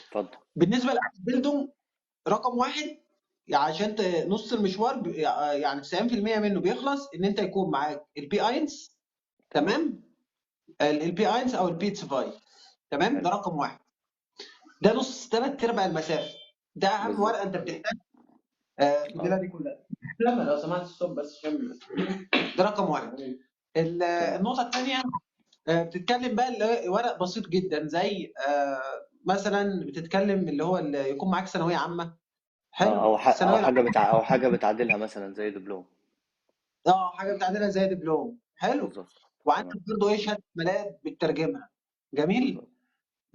اتفضل. بالنسبه للبيلدونج رقم واحد، يعني عشان نص المشوار يعني 90% منه بيخلص ان انت يكون معاك البي اينس. تمام. تمام. البي اينس او البيتس فاي. تمام، ده حلو. رقم واحد. ده نص ثلاث ارباع المسافه. ده اهم ورقه بالظبط. انت بتحتاجها في الليله اه. دي كلها. لما لو سمحت الصوت بس عشان ده رقم واحد. تمام. النقطه الثانيه، بتتكلم بقى اللي هو ورق بسيط جدا، زي مثلا بتتكلم اللي هو اللي يكون معاك ثانويه عامه. اه، حلو، الثانويه العامه. او حاجه بتعادلها مثلا زي دبلوم. اه، حاجه بتعملها زي دبلوم. حلو. بالظبط. وعندك تمام. برضه ايه، شهاده ميلاد بتترجمها. جميل. بالظبط.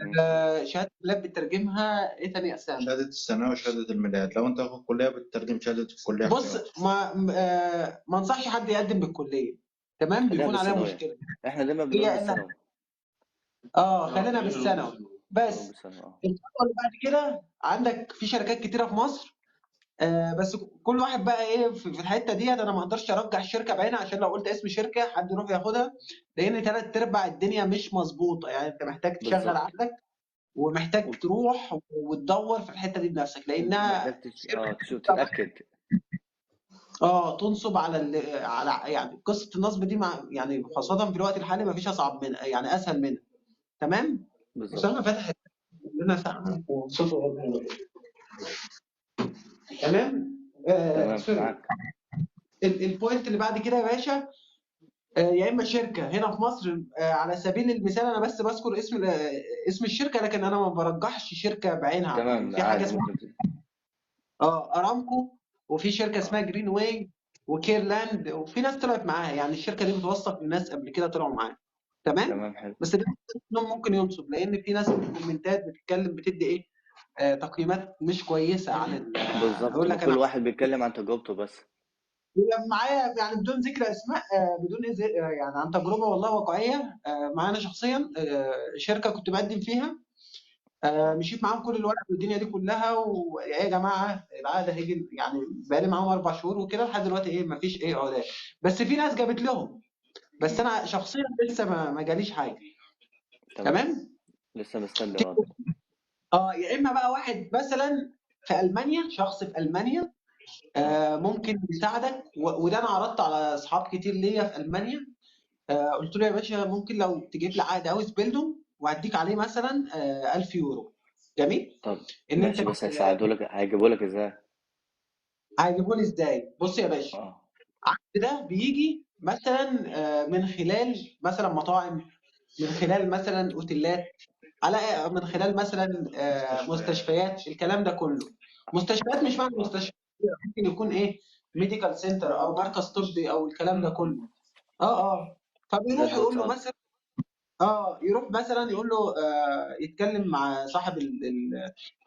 مم. شهاده ميلاد بتترجمها ايه تاني اقسام؟ شهادة الثانوية وشهادة الميلاد، لو أنت واخد كلية بتترجم شهادة الكلية بص، احتياطي. ما انصحش حد يقدم بالكليه. تمام، خليها بيكون عليها بالثانويه. مشكله. احنا دايما بنقول هي إلا بالثانوي. خلينا بالثانوي نقول بس. بالثانوي، اه. الخطوه اللي بعد كده، عندك في شركات كتيره في مصر. بس كل واحد بقى ايه في الحته ديت. انا ما اقدرش ارجح الشركه بعينها، عشان لو قلت اسم شركه حد يروح ياخدها. لان ثلاث ارباع الدنيا مش مظبوطه، يعني انت محتاج تشغل بالظبط. عقلك، ومحتاج وت- تروح وتدور في الحته دي بنفسك، لانها ومحتاج تشوف تتاكد. تنصب على على يعني قصه النصب دي، مع يعني خاصه في الوقت الحالي ما فيش اصعب منها، يعني اسهل منها. تمام. بالظبط. اسامه فتحت لنا ساعه وصوته واضح. تمام. تمام، سوري. معاك. البوينت اللي بعد كده يا باشا، يا اما شركه هنا في مصر، على سبيل المثال انا بس بذكر اسم الشركه، لكن انا ما برجحش شركه بعينها. يعني تمام، في حاجه عادي اسمها ممكن ارامكو، وفي شركه اسمها اه. جرين واي وكيرلاند، وفي ناس طلعت معاها. يعني الشركه دي بتوثق لناس قبل كده طلعوا معاها. تمام. تمام، حلو. بس ده إنهم ممكن ينصب، لان في ناس في الكومنتات بتتكلم بتدي ايه، تقييمات مش كويسه عن بالظبط، يقول ما لك انا كل واحد بيتكلم عن تجربته بس. بيبقى معايا، يعني بدون ذكر اسماء، بدون يعني عن تجربه والله واقعيه. معانا شخصيا شركه كنت بقدم فيها. مشيت معاهم كل الورق والدنيا دي كلها، ويا يا جماعه العقد هيجي، يعني بقالي معاهم 4 شهور وكده لحد دلوقتي ايه، ما فيش ايه عقدات. بس في ناس جابت لهم، بس انا شخصيا لسه ما جاليش حاجه. تمام. تمام. لسه مستني رد. يا اما بقى واحد مثلا في المانيا، شخص في المانيا اه. ممكن يساعدك، وده انا عرضت على اصحاب كتير ليا في المانيا. قلت له يا باشا ممكن لو تجيب لي عقد اوس بيلدونج، وهديك عليه مثلا 1000 يورو. جميل. طب ان انت ماشي، بس هيجيبوا لك ازاي؟ هيجيبوا لي ازاي؟ بص يا باشا، اه. العقد ده بيجي مثلا من خلال مثلا مطاعم، من خلال مثلا اوتيلات، على من خلال مثلا مستشفيات، الكلام ده كله. مستشفيات مش معنى مستشفى، ممكن يكون ايه، ميديكال سنتر او مركز طبي او الكلام ده كله. اه زي فبيروح الهاوس يقول له اه. مثلا، يروح مثلا يقول له يتكلم مع صاحب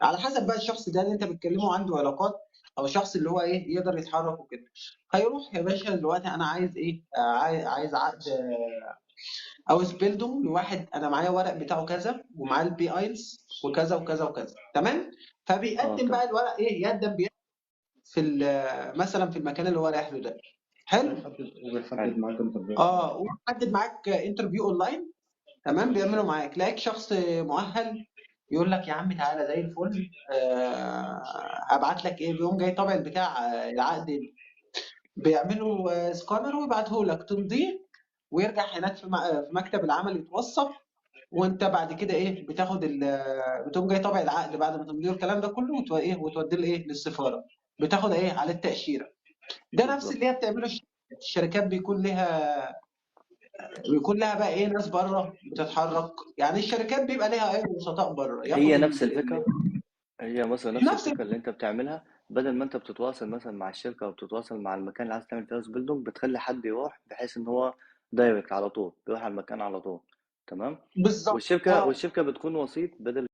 على حسب بقى الشخص ده اللي انت بتكلمه عنده علاقات، او الشخص اللي هو ايه يقدر يتحرك وكده. هيروح يا باشا دلوقتي انا عايز ايه، عايز عقد اوس بيلدونج لواحد انا معايا ورق بتاعه كذا، ومعاه البي ايلز وكذا وكذا وكذا. تمام. اه. فبيقدم بقى تمام. الورق ايه، يقدم في مثلا في المكان اللي هو رايح له ده. حلو. حلو. وبيحدد معاك انترفيو. ويحدد معاك انترفيو اونلاين. تمام، بيعملوا معاك، تلاقيك شخص مؤهل، يقول لك يا عم تعالى زي الفل، ابعت لك ايه، بيقوم جاي طابع بتاع العقد، بيعملوا سكانر ويبعته لك تمضيه، ويرجع هناك في مكتب العمل يتوثق. وانت بعد كده ايه بتاخد بتقوم جاي طابع العقد بعد ما تمضيه الكلام ده كله، وتوديه لايه للسفاره، بتاخد ايه على التاشيره. ده نفس اللي بالظبط. هي بتعمله الشركات. بيكون لها بقى ايه ناس بره بتتحرك، يعني الشركات بيبقى لها ايه وسطاء بره ياخد هي نفس الفكرة. هي مثلا نفس نفس الفكرة اللي انت بتعملها، بدل ما انت بتتواصل مثلا مع الشركة او بتتواصل مع المكان اللي عايز تعمل فيه هاوس بيلدونج، بتخلي حد يروح بحيث ان هو دايركت على طول يروح على المكان على طول. تمام. بالظبط. والشركة بتكون وسيط بدل